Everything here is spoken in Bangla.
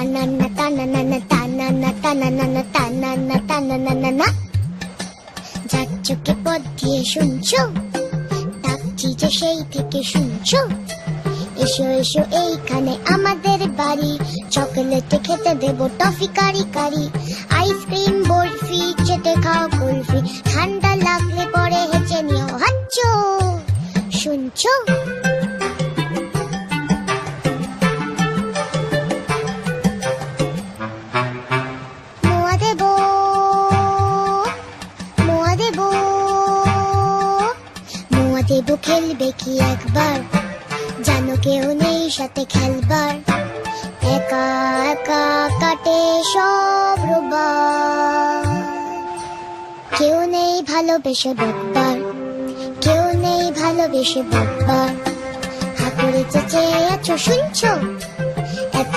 তানান্না তানানানা তানান্না তানানানা তানান্না তানানানা। যার চোখে পথ দিয়ে শুনছো, ডাকছি যে সেই থেকে শুনছো। এসো এসো এইখানে আমাদের বাড়ি, চকলেটে খেতে দেবো টফি কারি কারি। আইসক্রিম বরফি চেটে খাও কুলফি, ঠান্ডা লাগলে পরে হেঁচে নিও হাচ্চো। শুনছো? মোয়া দেবো, মোয়া দেবো, মোয়া দেবো খেলবে কি একবার, জানো কেউ নেই সাথে খেলবার। একা একা কাটে সব রোববার, কেউ নেই ভালোবেসে বকবার, কেউ নেই ভালোবেসে বকবার। হাতুড়ে চেঁচে আছো শুনছো? এত